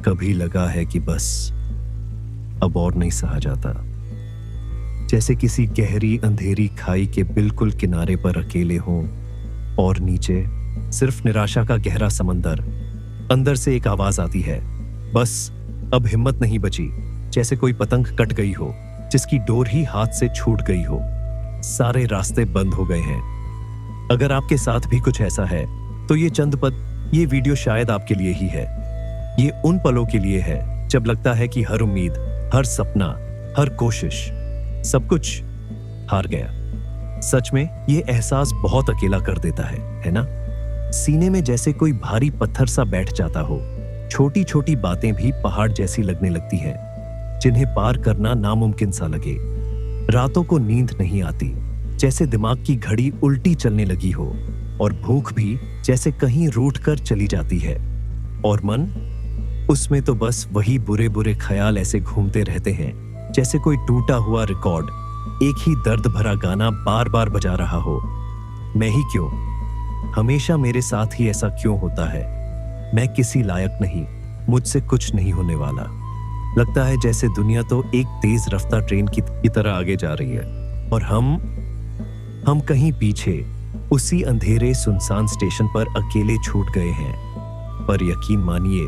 कभी लगा है कि बस अब और नहीं सहा जाता। जैसे किसी गहरी अंधेरी खाई के बिल्कुल किनारे पर अकेले हों और नीचे सिर्फ निराशा का गहरा समंदर। अंदर से एक आवाज आती है, बस अब हिम्मत नहीं बची। जैसे कोई पतंग कट गई हो, जिसकी डोर ही हाथ से छूट गई हो। सारे रास्ते बंद हो गए हैं। अगर आपके साथ भी कुछ ऐसा है तो ये चंद पद, ये वीडियो शायद आपके लिए ही है। ये उन पलों के लिए है जब लगता है कि हर उम्मीद, हर सपना, हर कोशिश, सब कुछ हार गया। सच में ये एहसास बहुत अकेला कर देता है ना? सीने में जैसे कोई भारी पत्थर सा बैठ जाता हो। छोटी छोटी बातें भी पहाड़ जैसी लगने लगती हैं, जिन्हें पार करना नामुमकिन सा लगे। रातों को नींद नहीं आती, जैसे दिमाग की घड़ी उल्टी चलने लगी हो, और भूख भी जैसे कहीं रूठ कर चली जाती है। और मन, उसमें तो बस वही बुरे बुरे ख्याल ऐसे घूमते रहते हैं, जैसे कोई टूटा हुआ रिकॉर्ड एक ही दर्द भरा गाना बार बार बजा रहा हो। मैं ही क्यों? हमेशा मेरे साथ ही ऐसा क्यों होता है? मैं किसी लायक नहीं, मुझसे कुछ नहीं होने वाला। लगता है जैसे दुनिया तो एक तेज रफ्तार ट्रेन की तरह आगे जा रही है, और हम कहीं पीछे उसी अंधेरे सुनसान स्टेशन पर अकेले छूट गए हैं। पर यकीन मानिए,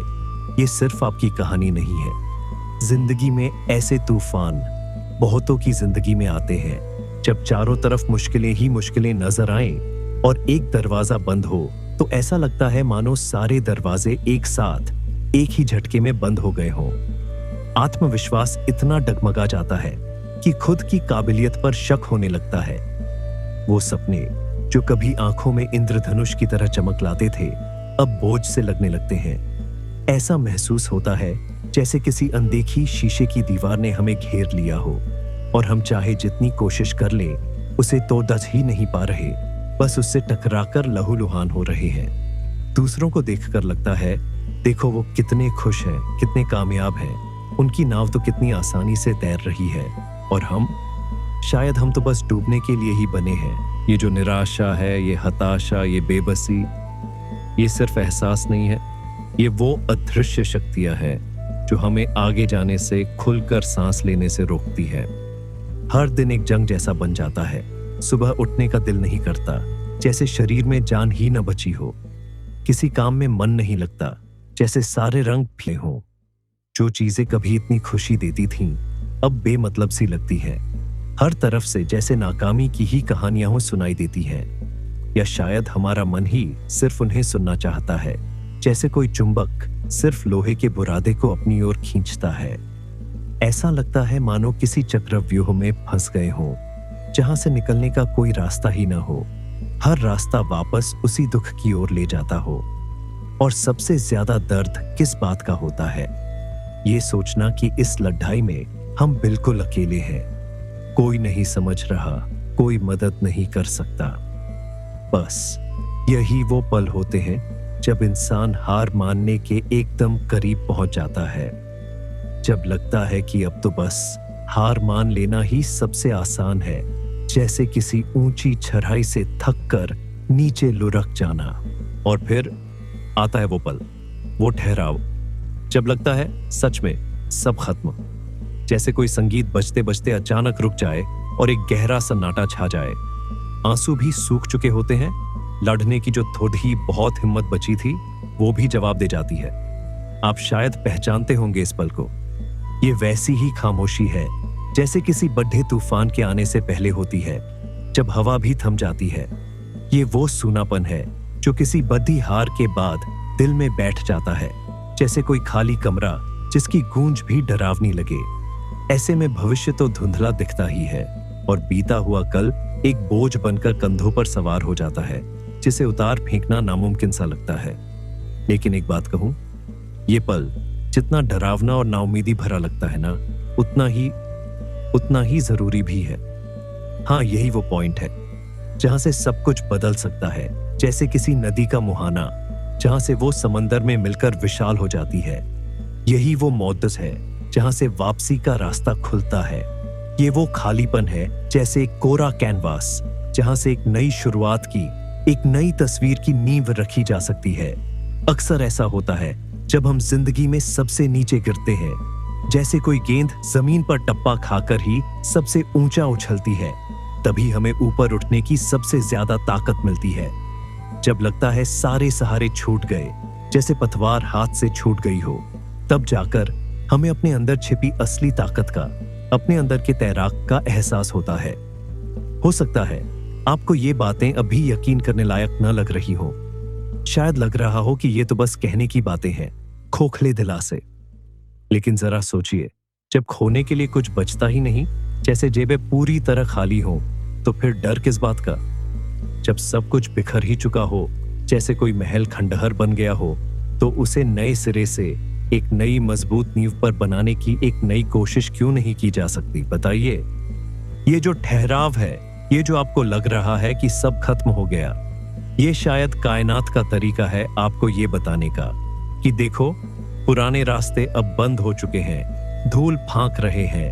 ये सिर्फ आपकी कहानी नहीं है। जिंदगी में ऐसे तूफान बहुतों की जिंदगी में आते हैं, जब चारों तरफ मुश्किलें ही मुश्किलें नजर आएं और एक दरवाजा बंद हो तो ऐसा लगता है मानो सारे दरवाजे एक साथ एक ही झटके में बंद हो गए हों। आत्मविश्वास इतना डगमगा जाता है कि खुद की काबिलियत पर शक होने लगता है। वो सपने जो कभी आंखों में इंद्रधनुष की तरह चमक लाते थे, अब बोझ से लगने लगते हैं। ऐसा महसूस होता है जैसे किसी अनदेखी शीशे की दीवार ने हमें घेर लिया हो, और हम चाहे जितनी कोशिश कर लें, उसे तो दच ही नहीं पा रहे, बस उससे टकराकर लहूलुहान हो रहे हैं। दूसरों को देखकर लगता है, देखो वो कितने खुश हैं, कितने कामयाब हैं, उनकी नाव तो कितनी आसानी से तैर रही है, और शायद हम तो बस डूबने के लिए ही बने हैं। ये जो निराशा है, ये हताशा, ये बेबसी, ये सिर्फ एहसास नहीं है, ये वो अदृश्य शक्तियां हैं जो हमें आगे जाने से, खुलकर सांस लेने से रोकती है। हर दिन एक जंग जैसा बन जाता है। सुबह उठने का दिल नहीं करता, जैसे शरीर में जान ही न बची हो। किसी काम में मन नहीं लगता, जैसे सारे रंग फीके हों। जो चीजें कभी इतनी खुशी देती थीं, अब बेमतलब सी लगती है। हर तरफ से जैसे नाकामी की ही कहानियां सुनाई देती हैं, या शायद हमारा मन ही सिर्फ उन्हें सुनना चाहता है, जैसे कोई चुंबक सिर्फ लोहे के बुरादे को अपनी ओर खींचता है। ऐसा लगता है मानो किसी चक्रव्यूह में फंस गए हों, जहां से निकलने का कोई रास्ता ही ना हो। हर रास्ता वापस उसी दुख की ओर ले जाता हो। और सबसे ज्यादा दर्द किस बात का होता है? ये सोचना कि इस लड़ाई में हम बिल्कुल अकेले हैं। कोई नहीं समझ रहा, कोई मदद नहीं कर सकता। बस यही वो पल होते हैं जब इंसान हार मानने के एकदम करीब पहुंच जाता है। जब लगता है कि अब तो बस हार मान लेना ही सबसे आसान है, जैसे किसी ऊंची चढ़ाई से थक कर नीचे लुढ़क जाना। और फिर आता है वो पल, वो ठहराव, जब लगता है सच में सब खत्म। जैसे कोई संगीत बजते बजते अचानक रुक जाए और एक गहरा सन्नाटा छा जाए। आंसू भी सूख चुके होते हैं, लड़ने की जो थोड़ी बहुत हिम्मत बची थी वो भी जवाब दे जाती है। आप शायद पहचानते होंगे इस पल को। ये वैसी ही खामोशी है जैसे किसी बड़े तूफान के आने से पहले होती है, जब हवा भी थम जाती है। ये वो सूनापन है जो किसी बड़ी हार के बाद दिल में बैठ जाता है, जैसे कोई खाली कमरा जिसकी गूंज भी डरावनी लगे। ऐसे में भविष्य तो धुंधला दिखता ही है, और बीता हुआ कल एक बोझ बनकर कंधों पर सवार हो जाता है, जिसे उतार फेंकना नामुमकिन सा लगता है। लेकिन एक बात कहूं, ये पल जितना डरावना और नाउमीदी भरा लगता है ना, उतना ही जरूरी भी है। हाँ, यही वो पॉइंट है जहां से सब कुछ बदल सकता है, जैसे किसी नदी का मुहाना जहां से वो समंदर में मिलकर विशाल हो जाती है। यही वो मौदस है जहां से वापसी का रास्ता खुलता है। ये वो खालीपन है जैसे एक कोरा कैनवास, जहां से एक नई शुरुआत की, एक नई तस्वीर की नींव रखी जा सकती है। अक्सर ऐसा होता है जब हम जिंदगी में सबसे नीचे गिरते हैं, जैसे कोई गेंद जमीन पर टप्पा खाकर ही सबसे ऊंचा उछलती है, तभी हमें ऊपर उठने की सबसे ज्यादा ताकत मिलती है। जब लगता है सारे सहारे छूट गए, जैसे पतवार हाथ से छूट गई हो, तब जाकर हमें अपने अंदर छिपी असली ताकत का, अपने अंदर के तैराक का एहसास होता है। हो सकता है आपको ये बातें अभी यकीन करने लायक न लग रही हो। शायद लग रहा हो कि ये तो बस कहने की बातें हैं, खोखले दिलासे। लेकिन जरा सोचिए, जब खोने के लिए कुछ बचता ही नहीं, जैसे जेबें पूरी तरह खाली हो, तो फिर डर किस बात का? जब सब कुछ बिखर ही चुका हो, जैसे कोई महल खंडहर बन गया हो, तो उसे नए सिरे से एक नई मजबूत नींव पर बनाने की एक नई कोशिश क्यों नहीं की जा सकती? बताइए। ये जो ठहराव है, ये जो आपको लग रहा है कि सब खत्म हो गया, ये शायद कायनात का तरीका है आपको ये बताने का कि देखो, पुराने रास्ते अब बंद हो चुके हैं, धूल फांक रहे हैं,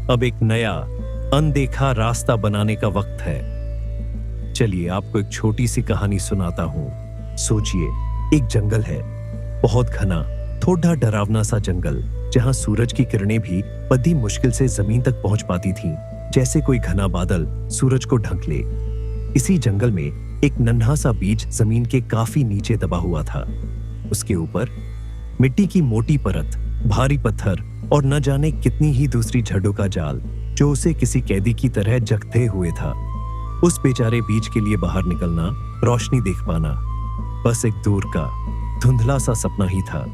अब एक नया अनदेखा रास्ता बनाने का वक्त है। चलिए आपको एक छोटी सी कहानी सुनाता हूं। सोचिए, एक जंगल है, बहुत घना, थोड़ा डरावना सा जंगल, जहां सूरज की किरणें भी बड़ी मुश्किल से जमीन तक पहुंच पाती थीं, जैसे कोई घना बादल सूरज को ढक ले। इसी जंगल में एक नन्हा सा बीज जमीन के काफी नीचे दबा हुआ था। उसके ऊपर मिट्टी की मोटी परत, भारी पत्थर और न जाने कितनी ही दूसरी जड़ों का जाल, जो उसे किसी कैदी की तरह जकते हुए था। उस बेचारे बीज के लिए बाहर निकलना, रोशनी देख पाना, बस एक दूर का धुंधला सा सपना ही था।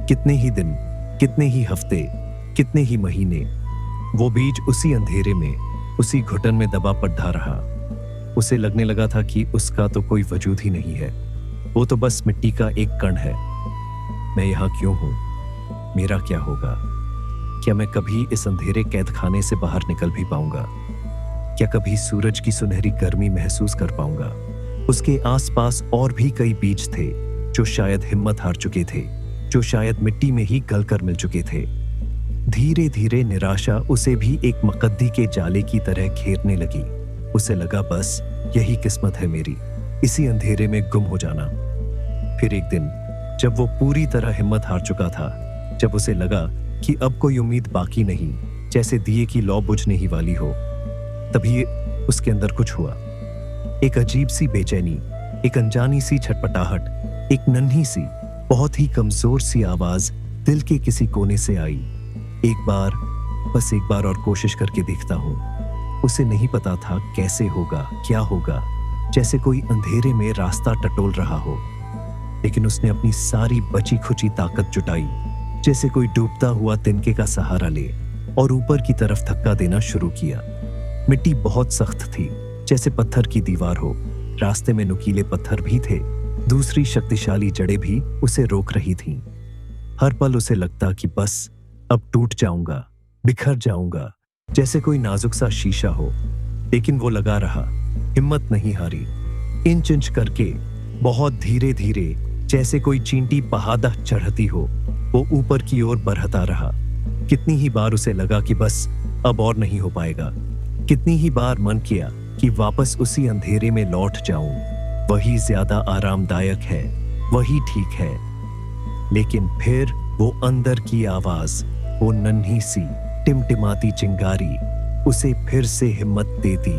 कितने ही दिन, कितने ही हफ्ते, कितने ही महीने वो बीज उसी अंधेरे में, उसी घुटन में दबा पड़ा रहा। उसे लगने लगा था कि उसका तो कोई वजूद ही नहीं है, वो तो बस मिट्टी का एक कण है। मैं यहाँ क्यों हूँ? मेरा क्या होगा? क्या मैं कभी इस अंधेरे कैद खाने से बाहर निकल भी पाऊंगा? क्या कभी सूरज की सुनहरी गर्मी महसूस कर पाऊंगा? उसके आसपास और भी कई बीज थे जो शायद हिम्मत हार चुके थे, जो शायद मिट्टी में ही गलकर मिल चुके थे। धीरे धीरे निराशा उसे भी एक मकद्दी के जाले की तरह घेरने लगी। उसे लगा बस यही किस्मत है मेरी, इसी अंधेरे में गुम हो जाना। फिर एक दिन जब वो पूरी तरह हिम्मत हार चुका था, जब उसे लगा कि अब कोई उम्मीद बाकी नहीं, जैसे दिए की लौ बुझने ही वाली हो, तभी उसके अंदर कुछ हुआ। एक अजीब सी बेचैनी, एक अनजानी सी छटपटाहट, एक नन्ही सी, बहुत ही कमजोर सी आवाज दिल के किसी कोने से आई। एक बार, बस एक बार और कोशिश करके देखता हूं। उसे नहीं पता था कैसे होगा, क्या होगा, जैसे कोई अंधेरे में रास्ता टटोल रहा हो। लेकिन उसने अपनी सारी बची खुची ताकत जुटाई, जैसे कोई डूबता हुआ तिनके का सहारा ले, और ऊपर की तरफ धक्का देना शुरू किया। मिट्टी बहुत सख्त थी, जैसे पत्थर की दीवार हो। रास्ते में नुकीले पत्थर भी थे, दूसरी शक्तिशाली जड़ें भी उसे रोक रही थीं। हर पल उसे लगता कि बस अब टूट जाऊंगा, बिखर जाऊंगा, जैसे कोई नाजुक सा शीशा हो। लेकिन वो लगा रहा, हिम्मत नहीं हारी। इंच इंच करके, बहुत धीरे धीरे, जैसे कोई चींटी पहाड़ चढ़ती हो, वो ऊपर की ओर बढ़ता रहा। कितनी ही बार उसे लगा कि बस अब और नहीं हो पाएगा। कितनी ही बार मन किया कि वापस उसी अंधेरे में लौट जाऊं, वही ज्यादा आरामदायक है, वही ठीक है। लेकिन फिर वो अंदर की आवाज, वो नन्ही सी टिमटिमाती चिंगारी उसे फिर से हिम्मत देती,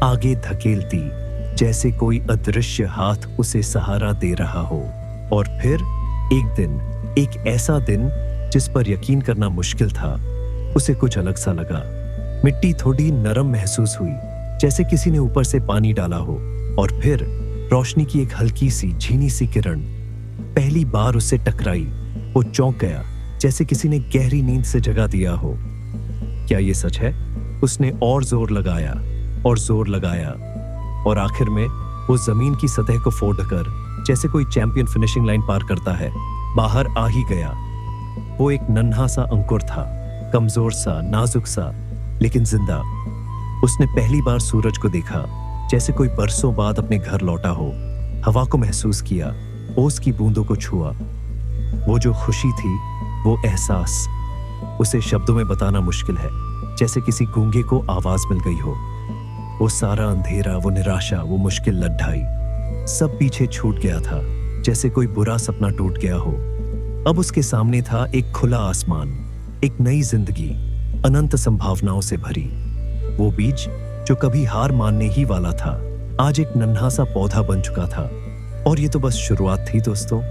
आगे धकेलती, जैसे कोई अदृश्य हाथ उसे सहारा दे रहा हो। और फिर एक दिन, एक ऐसा दिन जिस पर यकीन करना मुश्किल था, उसे कुछ अलग सा लगा। मिट्टी थोड़ी नरम महसूस हुई, जैसे किसी ने ऊपर से पानी डाला हो। और फिर रोशनी की एक हल्की सी झीनी सी किरण पहली बार उससे टकराई। वो चौंक गया, जैसे किसी ने गहरी नींद से जगा दिया हो। क्या ये सच है? उसने और जोर लगाया और जोर लगाया, और आखिर में वो जमीन की सतह को फोड़कर, जैसे कोई चैंपियन फिनिशिंग लाइन पार करता है, बाहर आ ही गया। वो एक नन्हा सा अंकुर था, कमजोर सा, नाजुक सा, लेकिन जिंदा। उसने पहली बार सूरज को देखा, जैसे कोई बरसों बाद अपने घर लौटा हो। हवा को महसूस किया, ओस की बूंदों को छुआ। वो जो खुशी थी, वो एहसास, उसे शब्दों में बताना मुश्किल है। जैसे किसी गूंगे को आवाज मिल गई हो। वो सारा अंधेरा, वो निराशा, वो मुश्किल लड्ढाई, सब पीछे छूट गया था, जैसे कोई बुरा सपना टूट गया हो। अब उसके सामने था एक खुला आसमान, एक नई जिंदगी, अनंत संभावनाओं से भरी। वो बीज जो कभी हार मानने ही वाला था, आज एक नन्हा सा पौधा बन चुका था। और ये तो बस शुरुआत थी दोस्तों।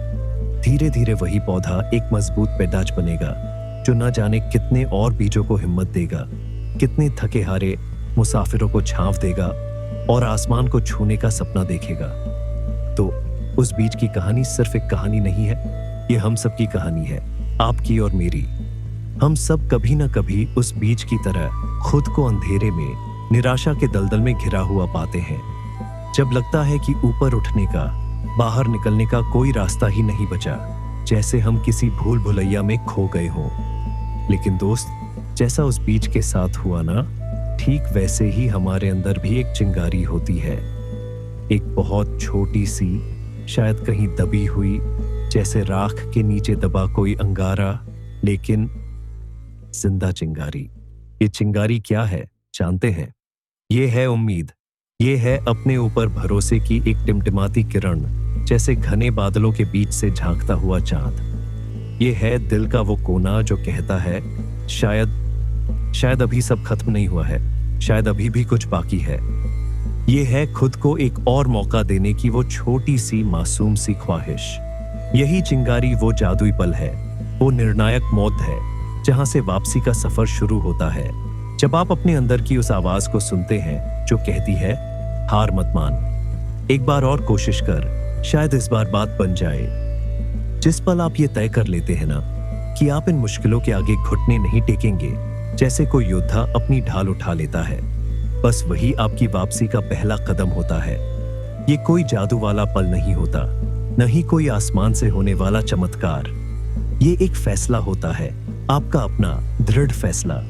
धीरे धीरे वही पौधा एक मजबूत पैदाज बनेगा, जो न जाने कितने और बीजों को हिम्मत देगा, कितने थके हारे मुसाफिरों को छांव देगा और आसमान को छूने का सपना देखेगा। तो उस बीज की कहानी सिर्फ एक कहानी नहीं है, ये हम सब की कहानी है, आपकी और मेरी। हम सब कभी ना कभी उस बीज की तरह खुद को अंधेरे में, निराशा के दलदल में घिरा हुआ पाते हैं। जब लगता है कि ऊपर उठने का, बाहर निकलने का कोई रास्ता ही नहीं बचा, जैसे हम किसी भूल भुलैया में खो गए हों। लेकिन दोस्त, जैसा उस बीज के साथ हुआ ना, ठीक वैसे ही हमारे अंदर भी एक चिंगारी होती है। एक बहुत छोटी सी, शायद कहीं दबी हुई, जैसे राख के नीचे दबा कोई अंगारा, लेकिन जिंदा चिंगारी। ये चिंगारी क्या है जानते हैं? ये है उम्मीद। ये है अपने ऊपर भरोसे की एक टिमटिमाती किरण, जैसे घने बादलों के बीच से झांकता हुआ चांद। ये है दिल का वो कोना जो कहता है, शायद अभी सब खत्म नहीं हुआ है, शायद अभी भी कुछ बाकी है। ये है खुद को एक और मौका देने की वो छोटी सी मासूम सी ख्वाहिश। यही चिंगारी वो जादुई पल है, वो निर्णायक मौत है, जहां से वापसी का सफर शुरू होता है। जब आप अपने अंदर की उस आवाज को सुनते हैं जो कहती है, हार मत मान, एक बार और कोशिश कर, शायद इस बार बात बन जाए। जिस पल आप ये तय कर लेते हैं ना कि आप इन मुश्किलों के आगे घुटने नहीं टेकेंगे, जैसे कोई योद्धा अपनी ढाल उठा लेता है, बस वही आपकी वापसी का पहला कदम होता है। ये कोई जादू वाला पल नहीं होता, न ही कोई आसमान से होने वाला चमत्कार। ये एक फैसला होता है, आपका अपना दृढ़ फैसला।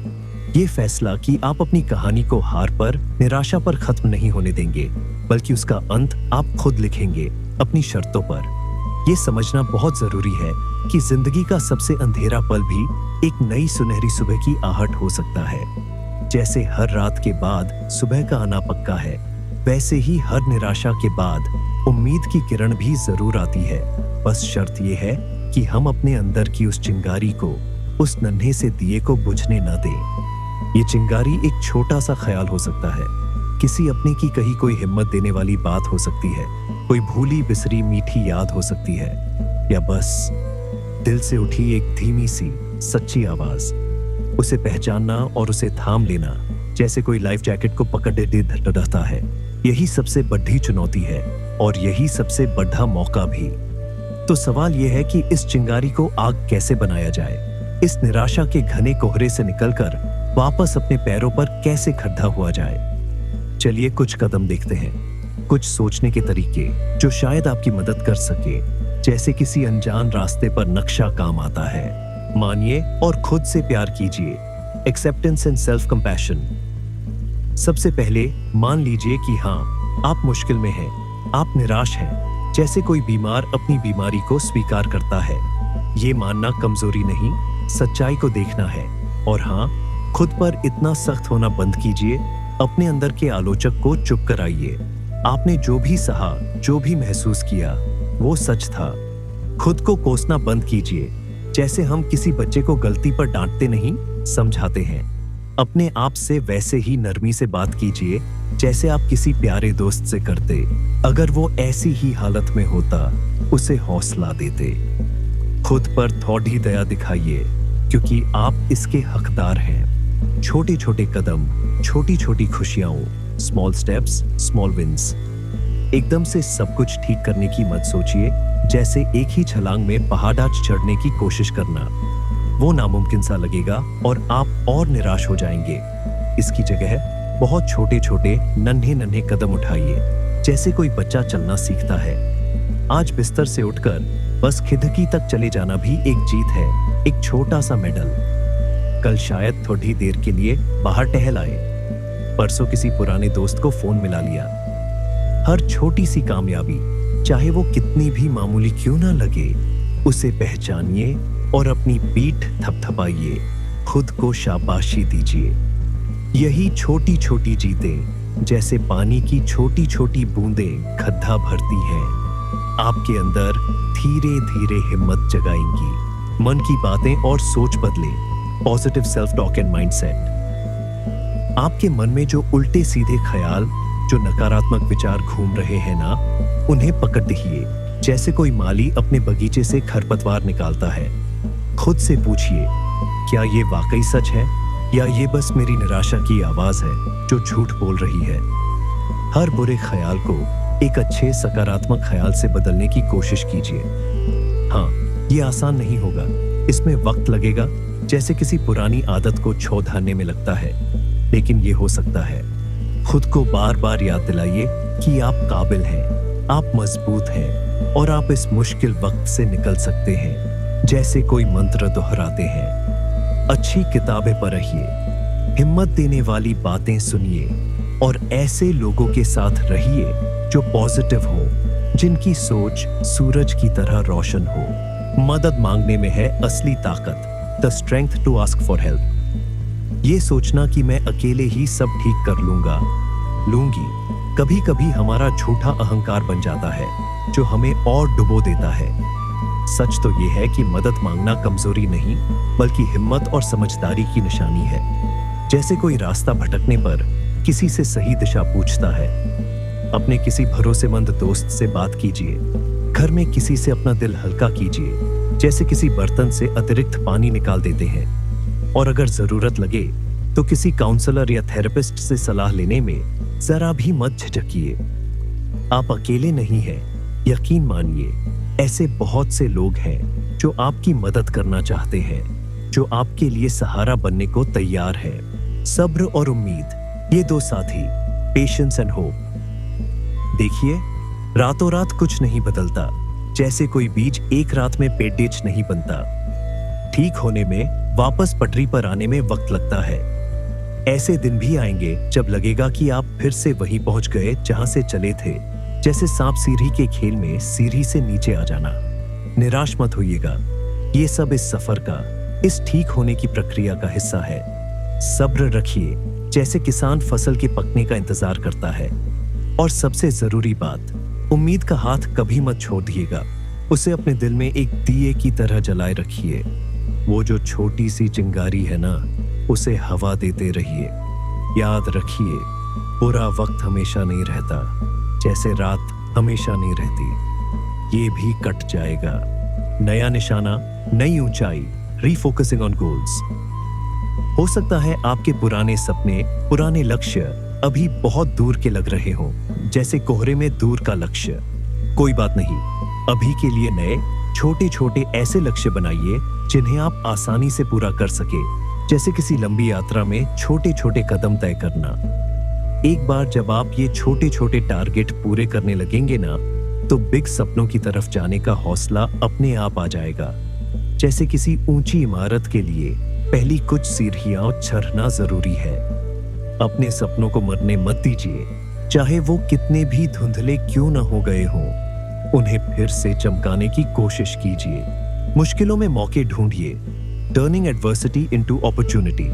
ये फैसला कि आप अपनी कहानी को हार पर, निराशा पर खत्म नहीं होने देंगे, बल्कि उसका अंत आप खुद लिखेंगे, अपनी शर्तों पर। ये समझना बहुत जरूरी है कि जिंदगी का सबसे अंधेरा पल भी एक नई सुनहरी सुबह की आहट हो सकता है। जैसे हर रात के बाद सुबह का आना पक्का है, वैसे ही हर निराशा के बाद उम्मीद की किरण भी जरूर आती है। बस शर्त यह है कि हम अपने अंदर की उस चिंगारी को, उस नन्हे से दिए को बुझने न दें। ये चिंगारी एक छोटा सा ख्याल हो सकता है, किसी अपने की कही कोई हिम्मत देने वाली बात हो सकती है, कोई भूली बिसरी मीठी याद हो सकती है, या बस दिल से उठी एक धीमी सी सच्ची आवाज। उसे पहचानना और उसे थाम लेना, जैसे कोई लाइफ जैकेट को पकड़े रहता है, यही सबसे बड़ी चुनौती है और यही सबसे बड़ा मौका भी। तो सवाल यह है कि इस चिंगारी को आग कैसे बनाया जाए, इस निराशा के घने कोहरे से निकलकर वापस अपने पैरों पर कैसे खड़ा हुआ जाए। चलिए कुछ कदम देखते हैं, कुछ सोचने के तरीके जो शायद आपकी मदद कर सके, जैसे किसी अनजान रास्ते पर नक्शा काम आता है। मानिए और खुद से प्यार कीजिए, एक्सेप्टेंस एंड सेल्फ कंपैशन। सबसे पहले मान लीजिए कि हाँ, आप मुश्किल में हैं, आप निराश हैं, जैसे कोई बीमार अपनी बीमारी को स्वीकार करता है। ये मानना कमजोरी नहीं, सच्चाई को देखना है। और हाँ, खुद पर इतना सख्त होना बंद कीजिए, अपने अंदर के आलोचक को चुप कराइए। आपने जो भी सहा, जो भी महसूस किया, वो सच था। खुद को कोसना बंद कीजिए, जैसे हम किसी बच्चे को गलती पर डांटते नहीं, समझाते हैं। अपने आप से वैसे ही नरमी से बात कीजिए, जैसे आप किसी प्यारे दोस्त से करते। अगर वो ऐसी ही हालत में होता, उसे हौसला देते। खुद पर थोड़ी दया दिखाइए, क्योंकि आप इसके हकदार हैं। छोटे छोटे कदम, छोटी छोटी खुशियां, स्मॉल स्टेप्स, स्मॉल विंस। एकदम से सब कुछ ठीक करने की मत सोचिए, जैसे एक ही छलांग में पहाड़ चढ़ने की कोशिश करना। वो नामुमकिन सा लगेगा और आप और निराश हो जाएंगे। इसकी जगह बहुत छोटे छोटे नन्हे नन्हे कदम उठाइए, जैसे कोई बच्चा चलना सीखता है। आज बिस्तर से उठकर बस खिड़की तक चले जाना भी एक जीत है, एक छोटा सा मेडल। कल शायद थोड़ी देर के लिए बाहर टहल आए, परसों किसी पुराने दोस्त को फोन मिला लिया। हर छोटी सी कामयाबी, चाहे वो कितनी भी मामूली क्यों ना लगे, उसे पहचानिए और अपनी पीठ थपथपाइए, खुद को शाबाशी दीजिए। यही छोटी छोटी जीतें, जैसे पानी की छोटी छोटी बूंदें खड्डा भरती हैं, आपके अंदर धीरे धीरे हिम्मत जगाएंगी। मन की बातें और सोच बदले। Positive self talk and mindset. आपके मन में जो उल्टे सीधे ख्याल, जो नकारात्मक विचार घूम रहे हैं ना, उन्हें पकड़ दीजिए। जैसे कोई माली अपने बगीचे से खरपतवार निकालता है। खुद से पूछिए, क्या ये वाकई सच है या ये बस मेरी निराशा की आवाज है जो झूठ बोल रही है। हर बुरे ख्याल को एक अच्छे सकारात्मक ख्याल से बदलने की कोशिश कीजिए। हाँ, ये आसान नहीं होगा, इसमें वक्त लगेगा, जैसे किसी पुरानी आदत को छोड़ धारने में लगता है, लेकिन ये हो सकता है। खुद को बार बार याद दिलाइए कि आप काबिल हैं, आप मजबूत हैं और आप इस मुश्किल वक्त से निकल सकते हैं। जैसे कोई मंत्र दोहराते हैं। अच्छी किताबें पढ़िए, हिम्मत देने वाली बातें सुनिए और ऐसे लोगों के साथ रहिए जो पॉजिटिव हो, जिनकी सोच सूरज की तरह रोशन हो। मदद मांगने में है असली ताकत, the strength to ask for help. ये सोचना कि मैं अकेले ही सब ठीक कर लूंगी, कभी कभी हमारा झूठा अहंकार बन जाता है जो हमें और डुबो देता है। सच तो ये है कि मदद मांगना कमजोरी नहीं, बल्कि हिम्मत और समझदारी की निशानी है। जैसे कोई रास्ता भटकने पर किसी से सही दिशा पूछता है। अपने किसी भरोसेमंद दोस्त से बात कीजिए। घर में किसी से अपना दिल हल्का कीजिए, जैसे किसी बर्तन से अतिरिक्त पानी निकाल देते हैं। और अगर जरूरत लगे तो किसी काउंसलर या थेरेपिस्ट से सलाह लेने में जरा भी मत झिझकिए। आप अकेले नहीं हैं, यकीन मानिए। ऐसे बहुत से लोग हैं जो आपकी मदद करना चाहते हैं, जो आपके लिए सहारा बनने को तैयार है। सब्र और उम्मीद, ये दो साथी, पेशेंस एंड होप। देखिए, रातों रात कुछ नहीं बदलता। जैसे कोई बीज एक रात में पेड़ नहीं बनता। ठीक होने में, वापस पटरी पर आने में वक्त लगता है। ऐसे दिन भी आएंगे जब लगेगा कि आप फिर से वहीं पहुंच गए जहां से चले थे। जैसे सांप सीढ़ी के खेल में सीढ़ी से नीचे आ जाना। निराश मत होइएगा, ये सब इस सफर का, इस ठीक होने की प्रक्रिया का हिस्सा है। सब्र रखिए, जैसे किसान फसल के पकने का इंतजार करता है। और सबसे जरूरी बात, उम्मीद का हाथ कभी मत छोड़ दिएगा। उसे अपने दिल में एक दिए की तरह जलाए रखिए। वो जो छोटी सी चिंगारी है ना, उसे हवा देते रहिए। याद रखिए, बुरा वक्त हमेशा नहीं रहता, जैसे रात हमेशा नहीं रहती। ये भी कट जाएगा। नया निशाना, नई ऊंचाई, रीफोकसिंग ऑन गोल्स। हो सकता है आपके पुराने सपने, पुराने लक्ष्य अभी बहुत दूर के लग रहे हों, जैसे कोहरे में दूर का लक्ष्य। कोई बात नहीं, अभी के लिए नए छोटे छोटे ऐसे लक्ष्य बनाइए जिन्हें आप आसानी से पूरा कर सके। जैसे किसी लंबी यात्रा में छोटे छोटे कदम तय करना। एक बार जब आप ये छोटे छोटे टारगेट पूरे करने लगेंगे ना, तो बिग सपनों की तरफ जाने का हौसला अपने आप आ जाएगा। जैसे किसी ऊंची इमारत के लिए पहली कुछ सीढ़ियां चढ़ना जरूरी है। अपने सपनों को मरने मत दीजिए, चाहे वो कितने भी धुंधले क्यों न हो गए हों। उन्हें फिर से चमकाने की कोशिश कीजिए। मुश्किलों में मौके ढूंढिए, टर्निंग एडवर्सिटी इनटू अपॉर्चुनिटी।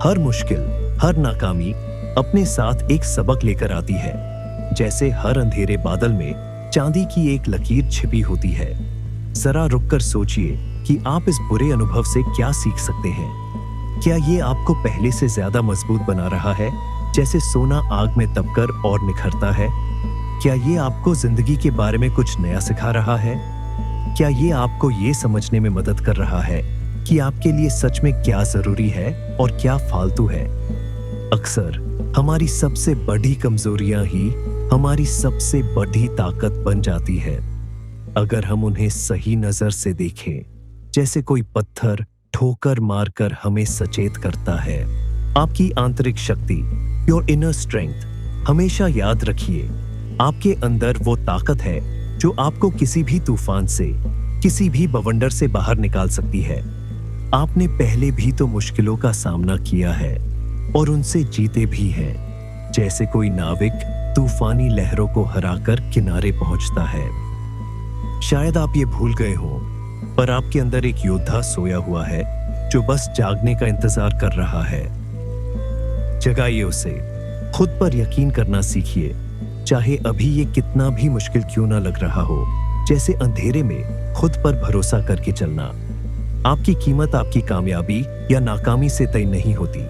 हर मुश्किल, हर नाकामी अपने साथ एक सबक लेकर आती है। जैसे हर अंधेरे बादल में चांदी की एक लकीर छिपी होती है। जरा रुककर सोचिए कि आप इस बुरे अनुभव से क्या सीख सकते हैं। क्या ये आपको पहले से ज्यादा मजबूत बना रहा है, जैसे सोना आग में तपकर और निखरता है? क्या ये आपको जिंदगी के बारे में कुछ नया सिखा रहा है? क्या ये आपको ये समझने में मदद कर रहा है कि आपके लिए सच में क्या जरूरी है और क्या फालतू है? अक्सर हमारी सबसे बड़ी कमजोरियां ही हमारी सबसे बड़ी ताकत बन जाती है, अगर हम उन्हें सही नजर से देखें। जैसे कोई पत्थर ठोकर मारकर हमें सचेत करता है। आपकी आंतरिक शक्ति, योर इनर स्ट्रेंथ। हमेशा याद रखिए, आपके अंदर वो ताकत है जो आपको किसी भी तूफान से, किसी भी बवंडर से बाहर निकाल सकती है। आपने पहले भी तो मुश्किलों का सामना किया है और उनसे जीते भी हैं। जैसे कोई नाविक तूफानी लहरों को हराकर किनारे पहुंचता है। शायद आप ये भूल गए हो, पर आपके अंदर एक योद्धा सोया हुआ है जो बस जागने का इंतजार कर रहा है। जगाइए उसे। खुद पर यकीन करना सीखिए, चाहे अभी ये कितना भी मुश्किल क्यों ना लग रहा हो। जैसे अंधेरे में खुद पर भरोसा करके चलना, आपकी कीमत आपकी कामयाबी या नाकामी से तय नहीं होती,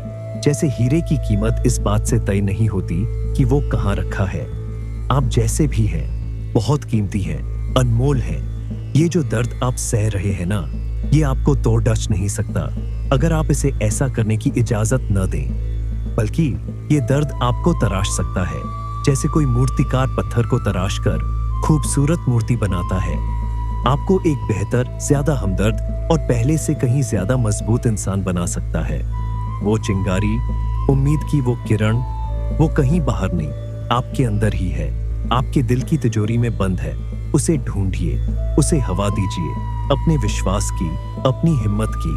जैसे हीरे की कीमत इस बात से तय नहीं होती कि वो कहाँ रखा है। आप जैसे भी हैं बहुत कीमती हैं, अनमोल हैं। ये जो दर्द आप सह रहे हैं ना, ये आपको तोड़ डच नहीं सकता अगर आप इसे ऐसा करने की इजाजत न दें। बल्कि ये दर्द आपको तराश सकता है, जैसे कोई मूर्तिकार पत्थर को तराश कर खूबसूरत मूर्ति बनाता है। आपको एक बेहतर, ज्यादा हमदर्द और पहले से कहीं ज्यादा मजबूत इंसान बना सकता है। वो चिंगारी, उम्मीद की वो किरण, वो कहीं बाहर नहीं, आपके अंदर ही है, आपके दिल की तिजोरी में बंद है। उसे ढूंढिए, उसे हवा दीजिए, अपने विश्वास की, अपनी हिम्मत की,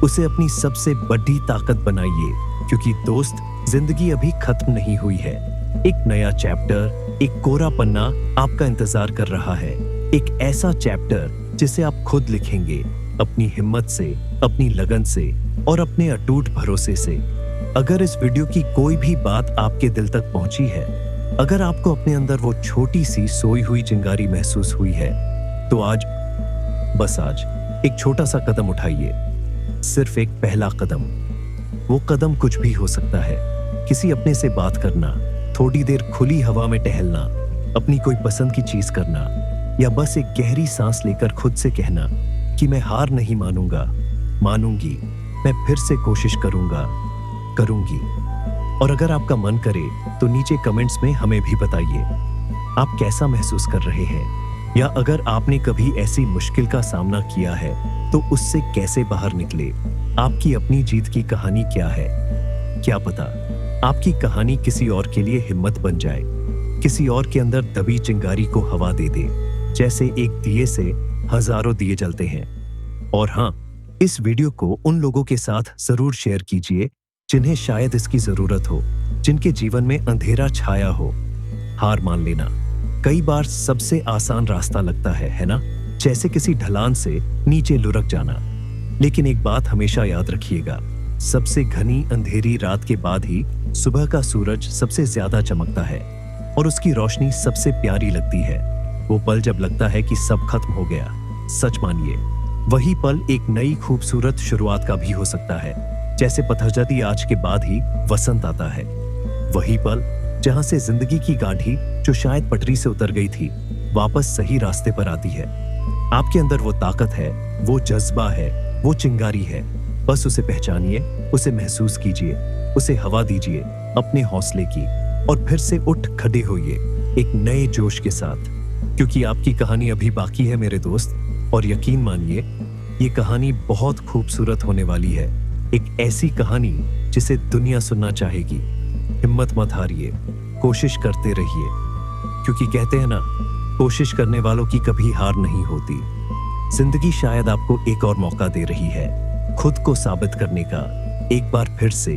उसे अपनी सबसे बड़ी ताकत बनाइए, क्योंकि दोस्त, जिंदगी अभी खत्म नहीं हुई है। एक नया चैप्टर, एक कोरा पन्ना आपका इंतजार कर रहा है। एक ऐसा चैप्टर जिसे आप खुद लिखेंगे, अपनी हिम्मत से, अपनी लगन से और अपने अटूट भरोसे से। अगर इस वीडियो की कोई भी बात आपके दिल तक पहुंची है, अगर आपको अपने अंदर वो छोटी सी सोई हुई चिंगारी महसूस हुई है, तो आज, बस आज, एक छोटा सा कदम उठाइए। सिर्फ एक पहला कदम। वो कदम कुछ भी हो सकता है। किसी अपने से बात करना, थोड़ी देर खुली हवा में टहलना, अपनी कोई पसंद की चीज करना, या बस एक गहरी सांस लेकर खुद से कहना कि मैं हार नहीं मानूंगा, मानूंगी, मैं फिर से कोशिश करूंगा, करूंगी। और अगर आपका मन करे तो नीचे कमेंट्स में हमें भी बताइए आप कैसा महसूस कर रहे हैं, या अगर आपने कभी ऐसी मुश्किल का सामना किया है तो उससे कैसे बाहर निकले। आपकी अपनी जीत की कहानी क्या है? क्या पता आपकी कहानी किसी और के लिए हिम्मत बन जाए, किसी और के अंदर दबी चिंगारी को हवा दे दे, जैसे एक दिए से हजारों दिए जलते हैं। और हाँ, इस वीडियो को उन लोगों के साथ जरूर शेयर कीजिए जिन्हें शायद इसकी जरूरत हो, जिनके जीवन में अंधेरा छाया हो। हार मान लेना कई बार सबसे आसान रास्ता लगता है ना? जैसे किसी ढलान से नीचे लुढ़क जाना। लेकिन एक बात हमेशा याद रखिएगा, सबसे घनी अंधेरी रात के बाद ही सुबह का सूरज सबसे ज्यादा चमकता है और उसकी रोशनी सबसे प्यारी लगती है। वो पल जब लगता है कि सब खत्म हो गया, सच मानिए, वही पल एक नई खूबसूरत शुरुआत का भी हो सकता है। जैसे पतझड़ी आज के बाद ही वसंत आता है। वही पल जहां से जिंदगी की गाड़ी जो शायद पटरी से उतर गई थी, वापस सही रास्ते पर आती है। आपके अंदर वो ताकत है, वो जज्बा है, वो चिंगारी है। बस उसे पहचानिए, उसे महसूस कीजिए, उसे हवा दीजिए अपने हौसले की, और फिर से उठ खड़े होइए एक नए जोश के साथ, क्योंकि आपकी कहानी अभी बाकी है मेरे दोस्त। और यकीन मानिए, ये कहानी बहुत खूबसूरत होने वाली है। एक ऐसी कहानी जिसे दुनिया सुनना चाहेगी। हिम्मत मत हारिए, कोशिश करते रहिए, क्योंकि कहते हैं ना, कोशिश करने वालों की कभी हार नहीं होती। जिंदगी शायद आपको एक और मौका दे रही है, खुद को साबित करने का, एक बार फिर से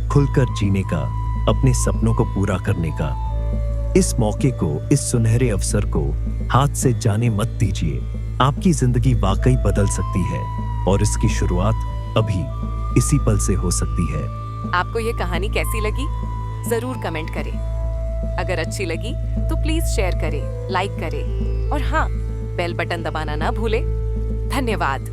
खुलकर जीने का, अपने सपनों को पूरा करने का। इस मौके को, इस सुनहरे अवसर को हाथ से जाने मत दीजिए। आपकी जिंदगी वाकई बदल सकती है और इसकी शुरुआत अभी इसी पल से हो सकती है। आपको ये कहानी कैसी लगी? जरूर कमेंट करें। अगर अच्छी लगी तो प्लीज शेयर करें, लाइक करें और हाँ, बेल बटन दबाना ना भूलें। धन्यवाद।